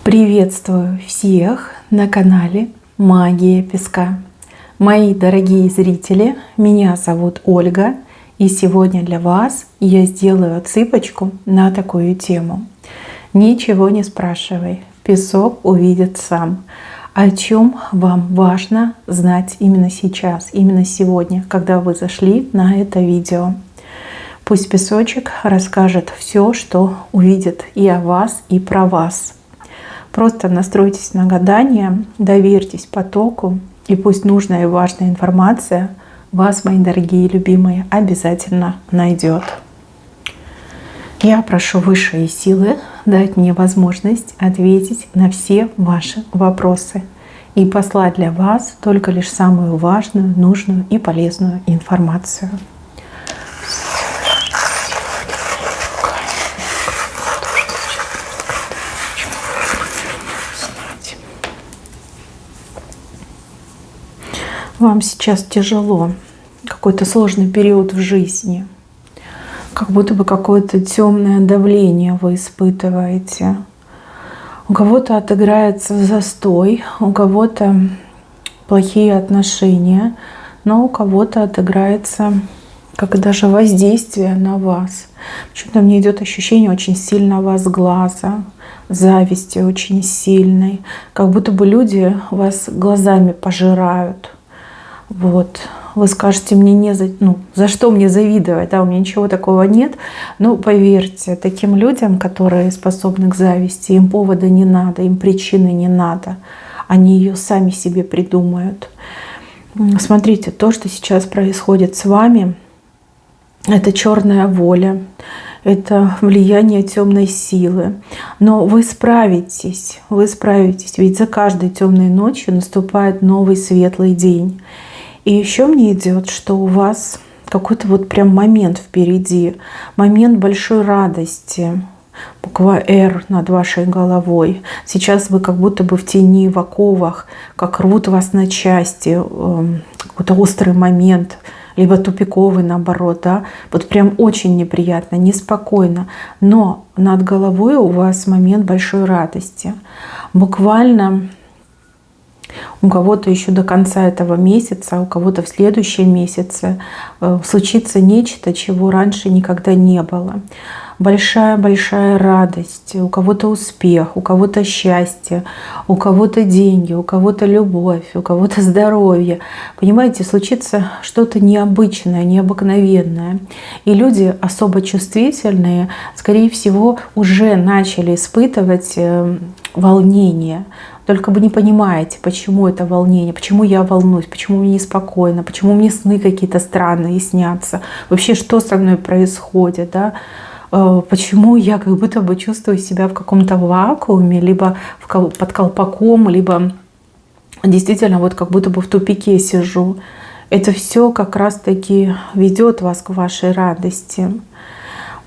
Приветствую всех на канале Магия Песка. Мои дорогие зрители, меня зовут Ольга, и сегодня для вас я сделаю отсыпочку на такую тему. Ничего не спрашивай, песок увидит сам. О чем вам важно знать именно сейчас, именно сегодня, когда вы зашли на это видео. Пусть песочек расскажет все, что увидит и о вас, и про вас. Просто настройтесь на гадание, доверьтесь потоку, и пусть нужная и важная информация вас, мои дорогие любимые, обязательно найдет. Я прошу высшие силы дать мне возможность ответить на все ваши вопросы и послать для вас только лишь самую важную, нужную и полезную информацию. Вам сейчас тяжело, какой-то сложный период в жизни, как будто бы какое-то темное давление вы испытываете. У кого-то отыграется застой, у кого-то плохие отношения, но у кого-то отыграется как даже воздействие на вас. Почему-то мне идет ощущение очень сильного сглаза, зависти очень сильной, как будто бы люди вас глазами пожирают. Вот. Вы скажете мне, за что мне завидовать, да, у меня ничего такого нет. Но поверьте, таким людям, которые способны к зависти, им повода не надо, им причины не надо. Они ее сами себе придумают. Смотрите, то, что сейчас происходит с вами, это черная воля, это влияние темной силы. Но вы справитесь, ведь за каждой темной ночью наступает новый светлый день. И еще мне идет, что у вас какой-то вот прям момент впереди, момент большой радости, буква «Р» над вашей головой. Сейчас вы как будто бы в тени, в оковах, как рвут вас на части, какой-то острый момент, либо тупиковый наоборот, да, вот прям очень неприятно, неспокойно. Но над головой у вас момент большой радости. Буквально у кого-то еще до конца этого месяца, у кого-то в следующем месяце случится нечто, чего раньше никогда не было. Большая-большая радость, у кого-то успех, у кого-то счастье, у кого-то деньги, у кого-то любовь, у кого-то здоровье. Понимаете, случится что-то необычное, необыкновенное. И люди особо чувствительные, скорее всего, уже начали испытывать волнение. Только вы не понимаете, почему это волнение, почему я волнуюсь, почему мне неспокойно, почему мне сны какие-то странные снятся. Вообще, что со мной происходит, да? Почему я как будто бы чувствую себя в каком-то вакууме, либо под колпаком, либо действительно вот как будто бы в тупике сижу. Это все как раз-таки ведет вас к вашей радости.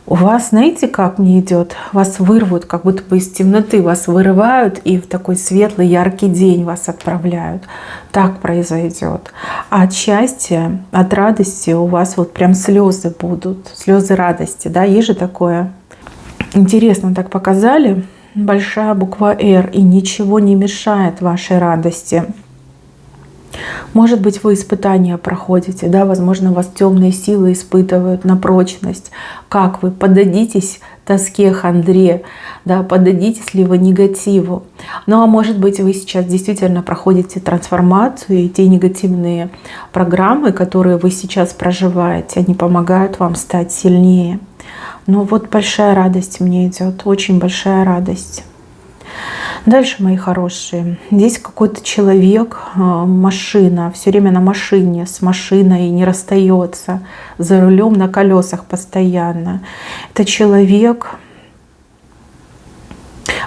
У вас, знаете, как мне идет? Вас вырвут, как будто бы из темноты вас вырывают и в такой светлый, яркий день вас отправляют. Так произойдет. А от счастья, от радости у вас вот прям слезы будут, слезы радости, да, есть же такое. Интересно так показали. Большая буква «Р», и ничего не мешает вашей радости. Может быть, вы испытания проходите, да, возможно, вас темные силы испытывают на прочность. Как вы поддадитесь тоске, хандре, да, поддадитесь ли вы негативу. Ну, а может быть, вы сейчас действительно проходите трансформацию, и те негативные программы, которые вы сейчас проживаете, они помогают вам стать сильнее. Но вот большая радость мне идет, очень большая радость. Дальше, мои хорошие, здесь какой-то человек, машина, все время на машине, с машиной не расстается, за рулем на колесах постоянно. Это человек,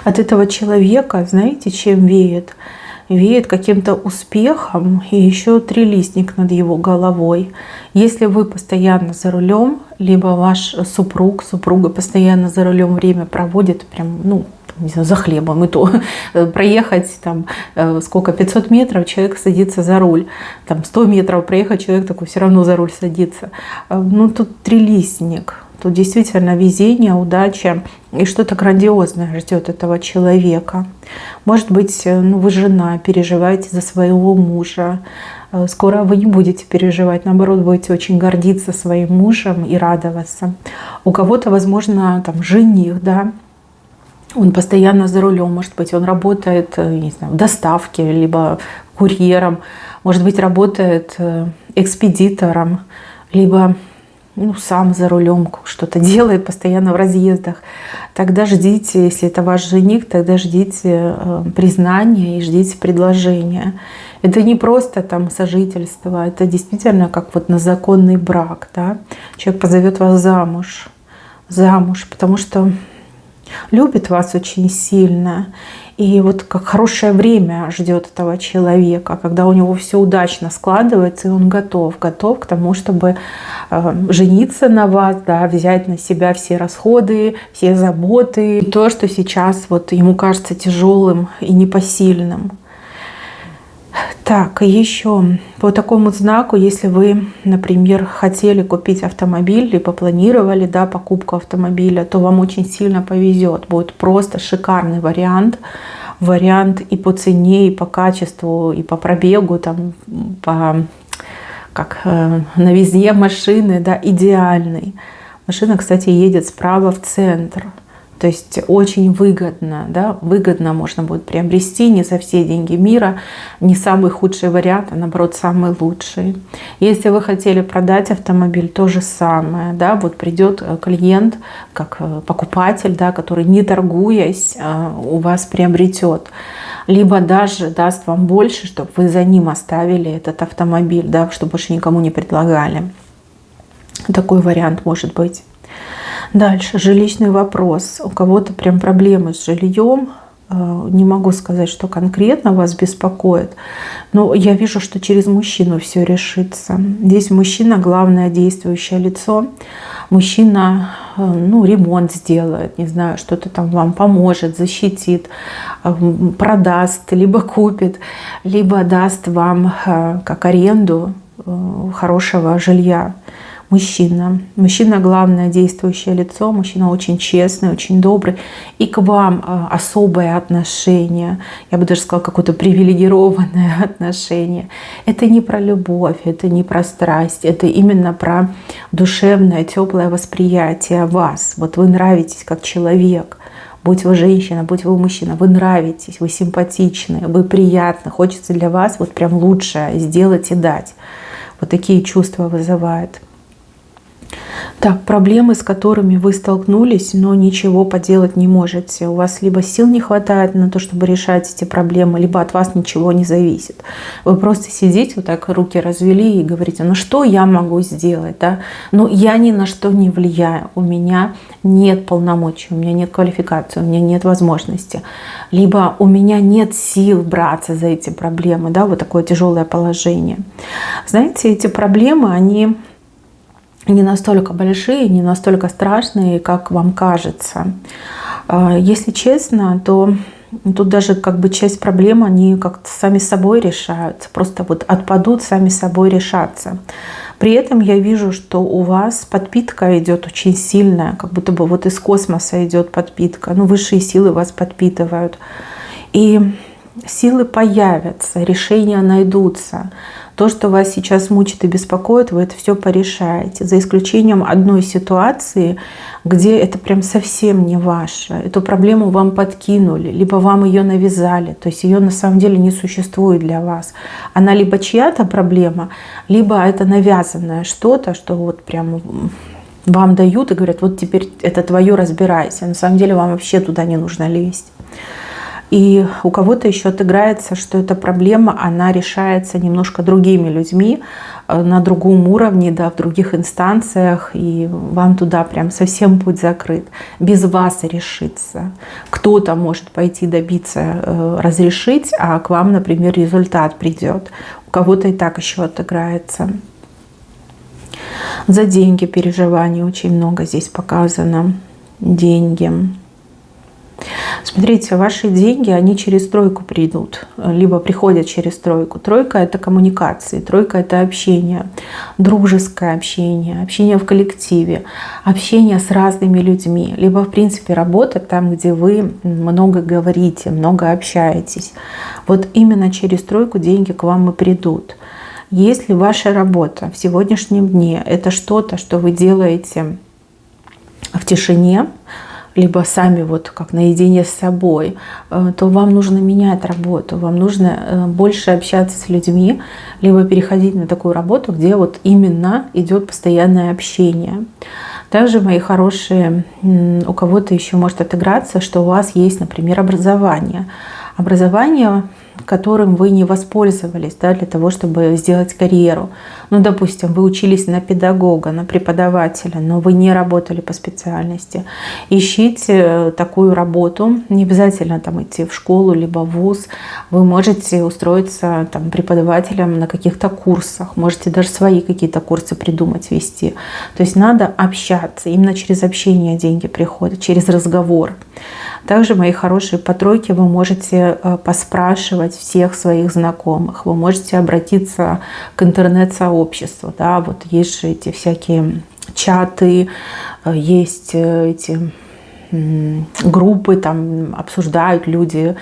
от этого человека, знаете, чем веет? Веет каким-то успехом и еще трилистник над его головой. Если вы постоянно за рулем, либо ваш супруга постоянно за рулем время проводит, прям, не знаю, за хлебом, и то проехать там сколько, 500 метров, человек садится за руль, там 100 метров проехать, человек такой все равно за руль садится. Тут трилистник. Тут действительно везение, удача и что-то грандиозное ждет этого человека. Может быть, вы жена, переживаете за своего мужа. Скоро вы не будете переживать, наоборот, будете очень гордиться своим мужем и радоваться. У кого-то, возможно, там жених, да, он постоянно за рулем, может быть, он работает, не знаю, в доставке, либо курьером, может быть, работает экспедитором, либо сам за рулем что-то делает, постоянно в разъездах. Тогда ждите, если это ваш жених, тогда ждите признания и ждите предложения. Это не просто там сожительство, это действительно как вот на законный брак. Да? Человек позовет вас замуж, потому что любит вас очень сильно. И вот как хорошее время ждет этого человека, когда у него все удачно складывается, и он готов к тому, чтобы жениться на вас, да, взять на себя все расходы, все заботы, и то, что сейчас вот ему кажется тяжелым и непосильным. Так, и еще по такому знаку, если вы, например, хотели купить автомобиль, либо планировали, да, покупку автомобиля, то вам очень сильно повезет. Будет просто шикарный вариант и по цене, и по качеству, и по пробегу, там, по новизне машины, да, идеальный. Машина, кстати, едет справа в центр. То есть очень выгодно, да, выгодно можно будет приобрести, не за все деньги мира, не самый худший вариант, а наоборот самый лучший. Если вы хотели продать автомобиль, то же самое, да, вот придет клиент, как покупатель, да, который не торгуясь у вас приобретет, либо даже даст вам больше, чтобы вы за ним оставили этот автомобиль, да, чтобы больше никому не предлагали. Такой вариант может быть. Дальше, жилищный вопрос. У кого-то прям проблемы с жильем. Не могу сказать, что конкретно вас беспокоит, но я вижу, что через мужчину все решится. Здесь мужчина — главное действующее лицо. Мужчина, ремонт сделает, не знаю, что-то там вам поможет, защитит, продаст, либо купит, либо даст вам как аренду хорошего жилья. Мужчина. Мужчина — главное действующее лицо. Мужчина очень честный, очень добрый. И к вам особое отношение. Я бы даже сказала, какое-то привилегированное отношение. Это не про любовь, это не про страсть. Это именно про душевное, теплое восприятие вас. Вот вы нравитесь как человек. Будь вы женщина, будь вы мужчина, вы нравитесь, вы симпатичны, вы приятны. Хочется для вас вот прям лучшее сделать и дать. Вот такие чувства вызывает. Так, проблемы, с которыми вы столкнулись, но ничего поделать не можете. У вас либо сил не хватает на то, чтобы решать эти проблемы, либо от вас ничего не зависит. Вы просто сидите, вот так руки развели и говорите: ну что я могу сделать? Да? Ну я ни на что не влияю, у меня нет полномочий, у меня нет квалификации, у меня нет возможности. Либо у меня нет сил браться за эти проблемы. Да? Вот такое тяжелое положение. Знаете, эти проблемы, они не настолько большие, не настолько страшные, как вам кажется. Если честно, то тут даже как бы часть проблем, они как-то сами собой решаются, просто вот отпадут, сами собой решаться. При этом я вижу, что у вас подпитка идет очень сильная, как будто бы вот из космоса идет подпитка. Высшие силы вас подпитывают. И силы появятся, решения найдутся. То, что вас сейчас мучит и беспокоит, вы это все порешаете. За исключением одной ситуации, где это прям совсем не ваше. Эту проблему вам подкинули, либо вам ее навязали. То есть ее на самом деле не существует для вас. Она либо чья-то проблема, либо это навязанное что-то, что вот прям вам дают и говорят: вот теперь это твое, разбирайся. На самом деле вам вообще туда не нужно лезть. И у кого-то еще отыграется, что эта проблема, она решается немножко другими людьми, на другом уровне, да, в других инстанциях, и вам туда прям совсем путь закрыт. Без вас решится. Кто-то может пойти добиться разрешить, а к вам, например, результат придет. У кого-то и так еще отыграется. За деньги переживаний очень много здесь показано. Деньги. Смотрите, ваши деньги, они через тройку придут, либо приходят через тройку. Тройка – это коммуникации, тройка – это общение, дружеское общение, общение в коллективе, общение с разными людьми, либо, в принципе, работа там, где вы много говорите, много общаетесь. Вот именно через тройку деньги к вам и придут. Если ваша работа в сегодняшнем дне – это что-то, что вы делаете в тишине, либо сами вот как наедине с собой, то вам нужно менять работу, вам нужно больше общаться с людьми, либо переходить на такую работу, где вот именно идет постоянное общение. Также, мои хорошие, у кого-то еще может отыграться, что у вас есть, например, образование. Образование, которым вы не воспользовались, да, для того, чтобы сделать карьеру. Ну, допустим, вы учились на педагога, на преподавателя, но вы не работали по специальности. Ищите такую работу. Не обязательно там идти в школу, либо в вуз. Вы можете устроиться там преподавателем на каких-то курсах. Можете даже свои какие-то курсы придумать, вести. То есть надо общаться. Именно через общение деньги приходят, через разговор. Также, мои хорошие, по тройке вы можете поспрашивать всех своих знакомых. Вы можете обратиться к интернет-сообществу. Да? Вот есть же эти всякие чаты, есть эти группы, там обсуждают люди,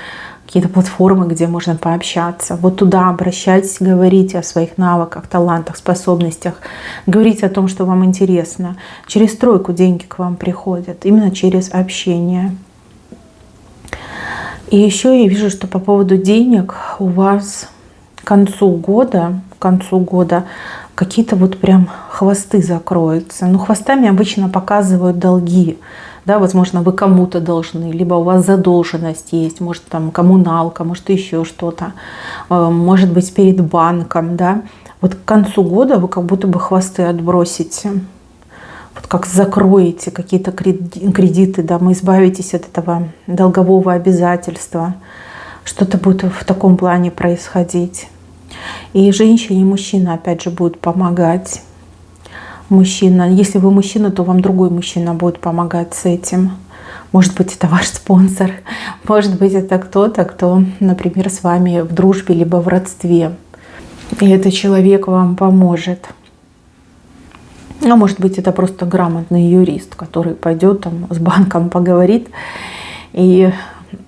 какие-то платформы, где можно пообщаться. Вот туда обращайтесь, говорите о своих навыках, талантах, способностях. Говорите о том, что вам интересно. Через тройку деньги к вам приходят. Именно через общение. И еще я вижу, что по поводу денег у вас к концу года какие-то вот прям хвосты закроются. Ну, хвостами обычно показывают долги. Да, возможно, вы кому-то должны, либо у вас задолженность есть, может, там коммуналка, может, еще что-то, может быть, перед банком, да. Вот к концу года вы как будто бы хвосты отбросите. Вот как закроете какие-то кредиты, да, вы избавитесь от этого долгового обязательства. Что-то будет в таком плане происходить. И женщине и мужчина, опять же, будут помогать. Мужчина, если вы мужчина, то вам другой мужчина будет помогать с этим. Может быть, это ваш спонсор. Может быть, это кто-то, кто, например, с вами в дружбе либо в родстве. И этот человек вам поможет. А может быть, это просто грамотный юрист, который пойдет там с банком поговорит, и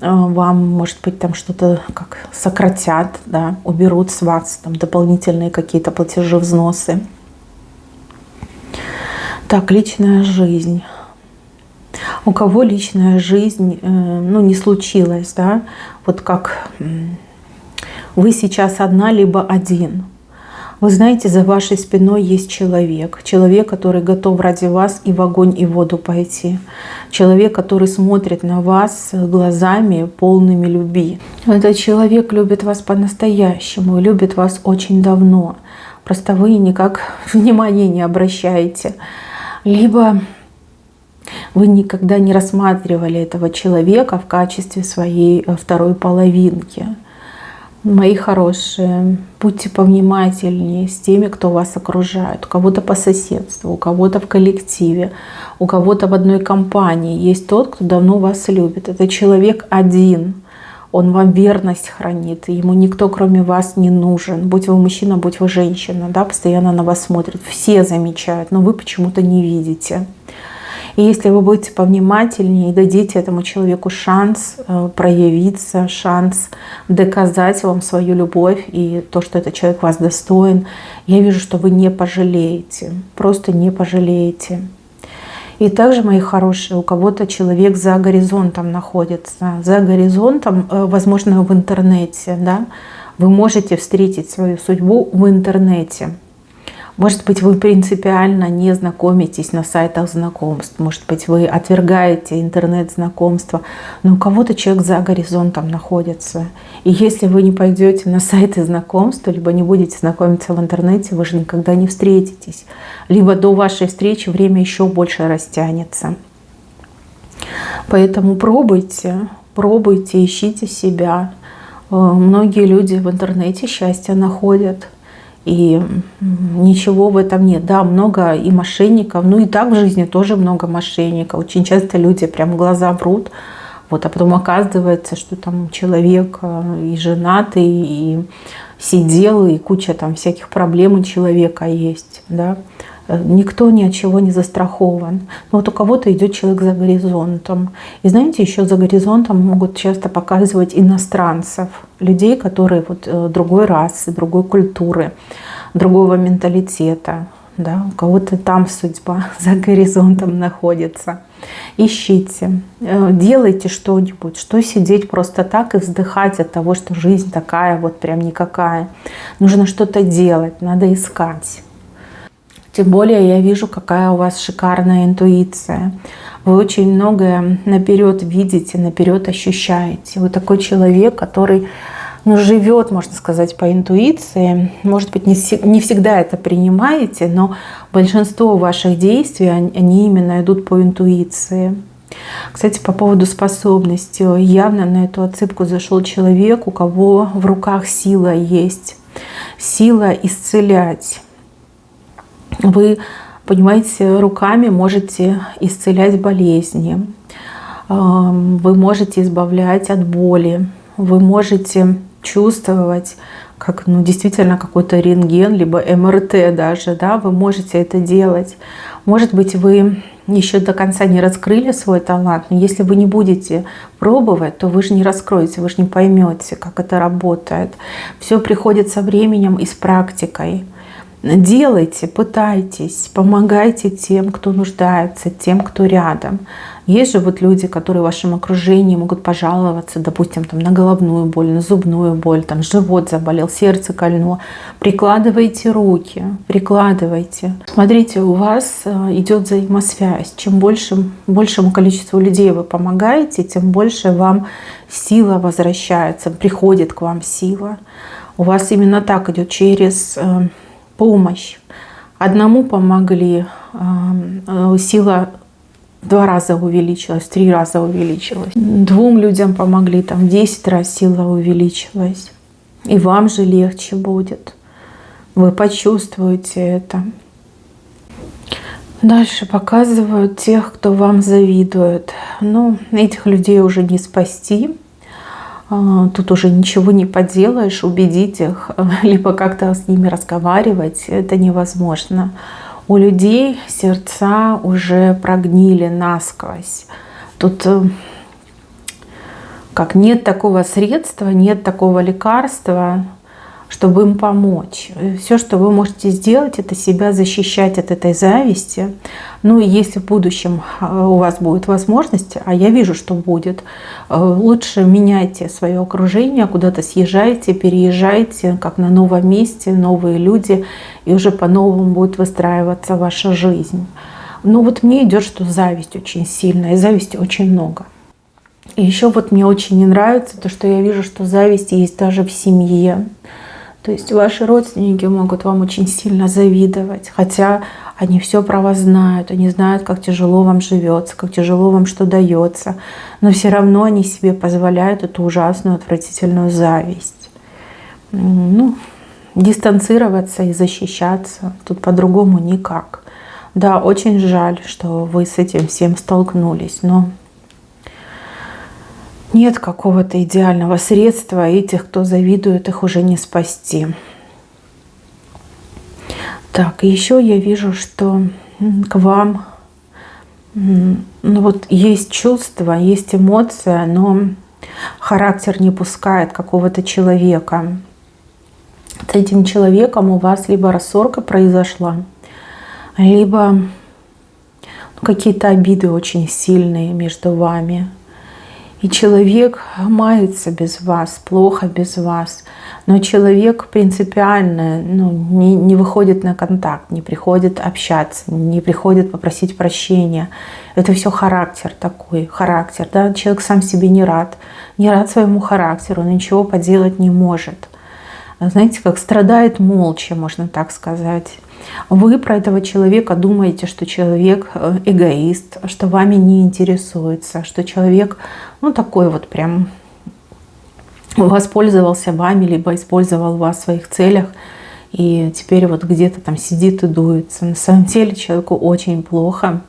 вам, может быть, там что-то как сократят, да, уберут с вас там дополнительные какие-то платежи, взносы. Так, личная жизнь. У кого личная жизнь, ну, не случилась, да, вот как вы сейчас одна, либо один. Вы знаете, за вашей спиной есть человек. Человек, который готов ради вас и в огонь, и в воду пойти. Человек, который смотрит на вас глазами, полными любви. Этот человек любит вас по-настоящему, любит вас очень давно. Просто вы никак внимания не обращаете. Либо вы никогда не рассматривали этого человека в качестве своей второй половинки. Мои хорошие, будьте повнимательнее с теми, кто вас окружает. У кого-то по соседству, у кого-то в коллективе, у кого-то в одной компании. Есть тот, кто давно вас любит. Это человек один. Он вам верность хранит. Ему никто, кроме вас, не нужен. Будь вы мужчина, будь вы женщина. Да, постоянно на вас смотрят. Все замечают, но вы почему-то не видите. И если вы будете повнимательнее и дадите этому человеку шанс проявиться, шанс доказать вам свою любовь и то, что этот человек вас достоин, я вижу, что вы не пожалеете, просто не пожалеете. И также, мои хорошие, у кого-то человек за горизонтом находится. За горизонтом, возможно, в интернете. Да? Вы можете встретить свою судьбу в интернете. Может быть, вы принципиально не знакомитесь на сайтах знакомств. Может быть, вы отвергаете интернет-знакомства. Но у кого-то человек за горизонтом находится. И если вы не пойдете на сайты знакомств, либо не будете знакомиться в интернете, вы же никогда не встретитесь. Либо до вашей встречи время еще больше растянется. Поэтому пробуйте, ищите себя. Многие люди в интернете счастье находят. И ничего в этом нет. Да, много и мошенников. Ну и так в жизни тоже много мошенников. Очень часто люди прям в глаза врут, Вот, а потом оказывается, что там человек и женатый, и сидел, и куча там всяких проблем у человека есть, да. Никто ни от чего не застрахован. Но вот у кого-то идет человек за горизонтом. И знаете, еще за горизонтом могут часто показывать иностранцев, людей, которые вот другой расы, другой культуры, другого менталитета. Да? У кого-то там судьба за горизонтом находится. Ищите, делайте что-нибудь, что сидеть просто так и вздыхать от того, что жизнь такая вот прям никакая. Нужно что-то делать, надо искать. Тем более я вижу, какая у вас шикарная интуиция. Вы очень многое наперед видите, наперед ощущаете. Вы такой человек, который живет, можно сказать, по интуиции. Может быть, не всегда это принимаете, но большинство ваших действий, они именно идут по интуиции. Кстати, по поводу способностей. Явно на эту отсыпку зашел человек, у кого в руках сила есть. Сила исцелять. Вы, понимаете, руками можете исцелять болезни, вы можете избавлять от боли, вы можете чувствовать, как действительно какой-то рентген, либо МРТ даже, да, вы можете это делать. Может быть, вы еще до конца не раскрыли свой талант, но если вы не будете пробовать, то вы же не раскроете, вы же не поймете, как это работает. Все приходит со временем и с практикой. Делайте, пытайтесь, помогайте тем, кто нуждается, тем, кто рядом. Есть же вот люди, которые в вашем окружении могут пожаловаться, допустим, там, на головную боль, на зубную боль, там, живот заболел, сердце кольнуло. Прикладывайте руки, прикладывайте. Смотрите, у вас идет взаимосвязь. Чем большему количеству людей вы помогаете, тем больше вам сила возвращается, приходит к вам сила. У вас именно так идет через помощь. Одному помогли, сила в 2 раза увеличилась, в 3 раза увеличилась. 2 людям помогли, там 10 раз сила увеличилась. И вам же легче будет. Вы почувствуете это. Дальше показывают тех, кто вам завидует. Ну, этих людей уже не спасти. Тут уже ничего не поделаешь, убедить их, либо как-то с ними разговаривать, это невозможно. У людей сердца уже прогнили насквозь. Тут как нет такого средства, нет такого лекарства, чтобы им помочь. Все, что вы можете сделать, это себя защищать от этой зависти. Ну и если в будущем у вас будет возможность, а я вижу, что будет, лучше меняйте свое окружение, куда-то съезжайте, переезжайте, как на новом месте, новые люди, и уже по-новому будет выстраиваться ваша жизнь. Но вот мне идет, что зависть очень сильная, и зависти очень много. И еще вот мне очень не нравится то, что я вижу, что зависть есть даже в семье. То есть ваши родственники могут вам очень сильно завидовать, хотя они все про вас знают, они знают, как тяжело вам живется, как тяжело вам что дается, но все равно они себе позволяют эту ужасную, отвратительную зависть. Ну, дистанцироваться и защищаться тут по-другому никак. Да, очень жаль, что вы с этим всем столкнулись, но нет какого-то идеального средства, и этих, кто завидует, их уже не спасти. Так, еще я вижу, что к вам вот есть чувство, есть эмоция, но характер не пускает какого-то человека. С этим человеком у вас либо рассорка произошла, либо какие-то обиды очень сильные между вами. И человек мается без вас, плохо без вас. Но человек принципиально не выходит на контакт, не приходит общаться, не приходит попросить прощения. Это все характер такой, характер. Да? Человек сам себе не рад своему характеру, он ничего поделать не может. Знаете, как страдает молча, можно так сказать. Вы про этого человека думаете, что человек эгоист, что вами не интересуется, что человек, такой вот прям воспользовался вами, либо использовал вас в своих целях, и теперь вот где-то там сидит и дуется. На самом деле человеку очень плохо,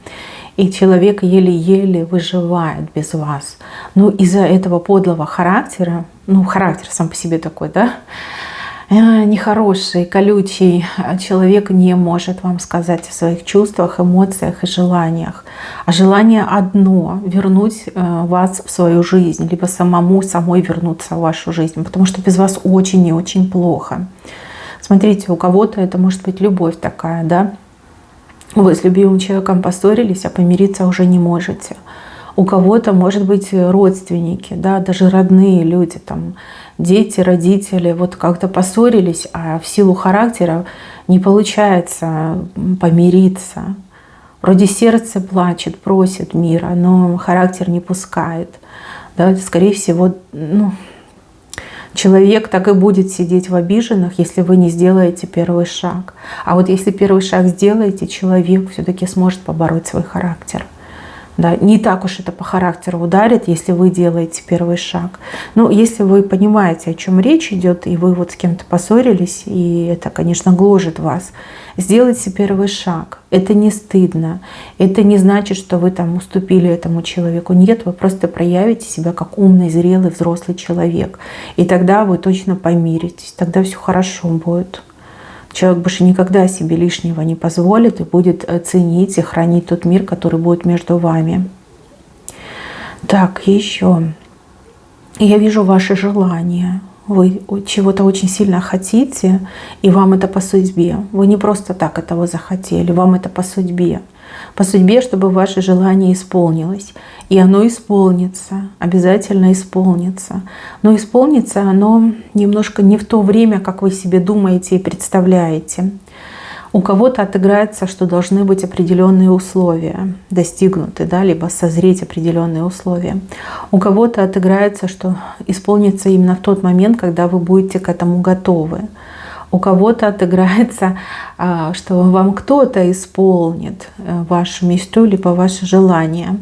и человек еле-еле выживает без вас. Ну, из-за этого подлого характера, ну, характер сам по себе такой, да, нехороший, колючий, человек не может вам сказать о своих чувствах, эмоциях и желаниях. А желание одно — вернуть вас в свою жизнь, либо самой вернуться в вашу жизнь, потому что без вас очень и очень плохо. Смотрите, у кого-то это может быть любовь такая, да? Вы с любимым человеком поссорились, а помириться уже не можете. У кого-то, может быть, родственники, да, даже родные люди, там, дети, родители, вот как-то поссорились, а в силу характера не получается помириться. Вроде сердце плачет, просит мира, но характер не пускает. Да, скорее всего, ну, человек так и будет сидеть в обиженных, если вы не сделаете первый шаг. А вот если первый шаг сделаете, человек все-таки сможет побороть свой характер. Да, не так уж это по характеру ударит, если вы делаете первый шаг. Но если вы понимаете, о чем речь идет, и вы вот с кем-то поссорились, и это, конечно, гложет вас, сделайте первый шаг. Это не стыдно. Это не значит, что вы там уступили этому человеку. Нет, вы просто проявите себя как умный, зрелый, взрослый человек. И тогда вы точно помиритесь. Тогда все хорошо будет. Человек больше никогда себе лишнего не позволит и будет ценить и хранить тот мир, который будет между вами. Так, еще. Я вижу ваши желания. Вы чего-то очень сильно хотите, и вам это по судьбе. Вы не просто так этого захотели, вам это по судьбе. По судьбе, чтобы ваше желание исполнилось. И оно исполнится, обязательно исполнится. Но исполнится оно немножко не в то время, как вы себе думаете и представляете. У кого-то отыграется, что должны быть определенные условия достигнуты, да, либо созреть определенные условия. У кого-то отыграется, что исполнится именно в тот момент, когда вы будете к этому готовы. У кого-то отыграется, что вам кто-то исполнит вашу мечту, либо ваше желание.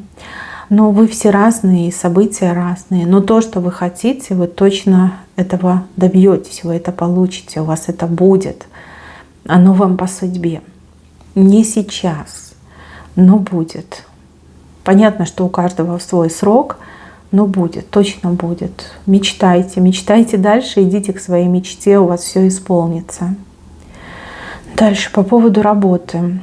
Но вы все разные, и события разные. Но то, что вы хотите, вы точно этого добьетесь, вы это получите, у вас это будет. Оно вам по судьбе. Не сейчас, но будет. Понятно, что у каждого свой срок, но будет, точно будет. Мечтайте, мечтайте дальше, идите к своей мечте, у вас все исполнится. Дальше по поводу работы.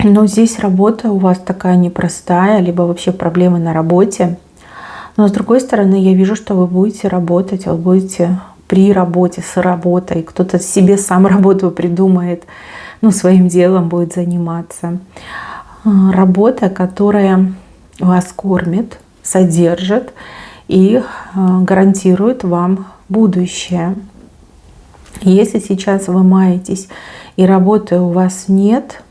Но здесь работа у вас такая непростая, либо вообще проблемы на работе. Но с другой стороны, я вижу, что вы будете работать, вы будете при работе, с работой. Кто-то себе сам работу придумает, ну, своим делом будет заниматься. Работа, которая вас кормит, содержит и гарантирует вам будущее. Если сейчас вы маетесь и работы у вас нет,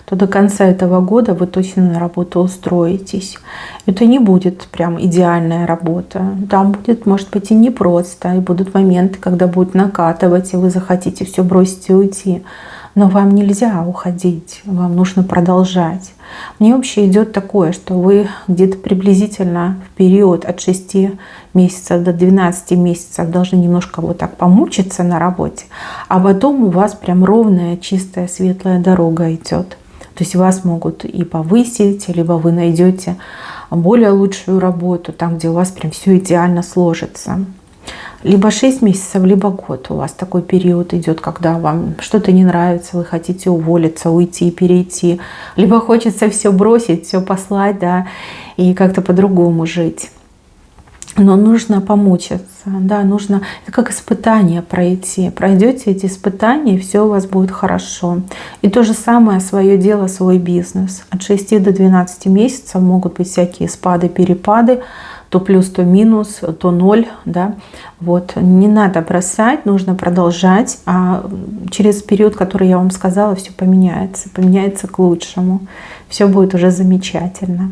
то до конца этого года вы точно на работу устроитесь. Это не будет прям идеальная работа. Там будет, может быть, и непросто, и будут моменты, когда будет накатывать, и вы захотите все бросить и уйти. Но вам нельзя уходить, вам нужно продолжать. Мне вообще идет такое, что вы где-то приблизительно в период от 6 месяцев до 12 месяцев должны немножко вот так помучиться на работе, а потом у вас прям ровная, чистая, светлая дорога идет. То есть вас могут и повысить, либо вы найдете более лучшую работу, там, где у вас прям все идеально сложится. Либо 6 месяцев, либо год у вас такой период идет, когда вам что-то не нравится, вы хотите уволиться, уйти, перейти. Либо хочется все бросить, все послать, да, и как-то по-другому жить. Но нужно помучиться, да, нужно, это как испытание пройти. Пройдете эти испытания, и все у вас будет хорошо. И то же самое свое дело, свой бизнес. От 6 до 12 месяцев могут быть всякие спады, перепады, то плюс, то минус, то ноль, да. Вот. Не надо бросать, нужно продолжать, а через период, который я вам сказала, все поменяется к лучшему. Все будет уже замечательно.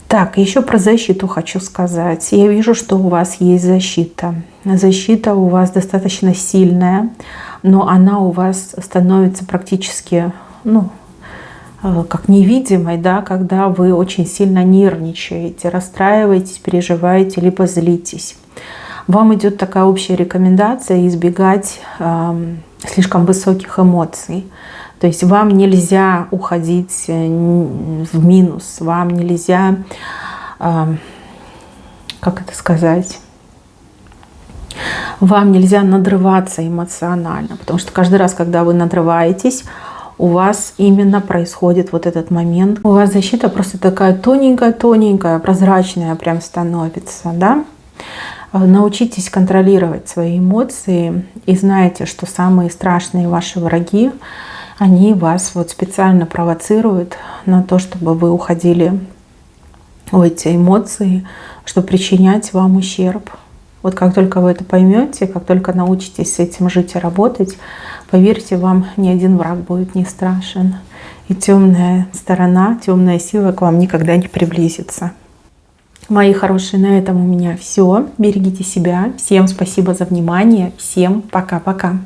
Так, еще про защиту хочу сказать. Я вижу, что у вас есть защита. Защита у вас достаточно сильная, но она у вас становится практически, ну, как невидимой, да, когда вы очень сильно нервничаете, расстраиваетесь, переживаете, либо злитесь. Вам идет такая общая рекомендация избегать слишком высоких эмоций. То есть вам нельзя уходить в минус, вам нельзя, как это сказать, вам нельзя надрываться эмоционально, потому что каждый раз, когда вы надрываетесь, у вас именно происходит вот этот момент. У вас защита просто такая тоненькая-тоненькая, прозрачная прям становится, да? Научитесь контролировать свои эмоции и знайте, что самые страшные ваши враги, они вас вот специально провоцируют на то, чтобы вы уходили в эти эмоции, чтобы причинять вам ущерб. Вот как только вы это поймете, как только научитесь с этим жить и работать, поверьте, вам ни один враг будет не страшен. И темная сторона, темная сила к вам никогда не приблизится. Мои хорошие, на этом у меня все. Берегите себя. Всем спасибо за внимание. Всем пока-пока.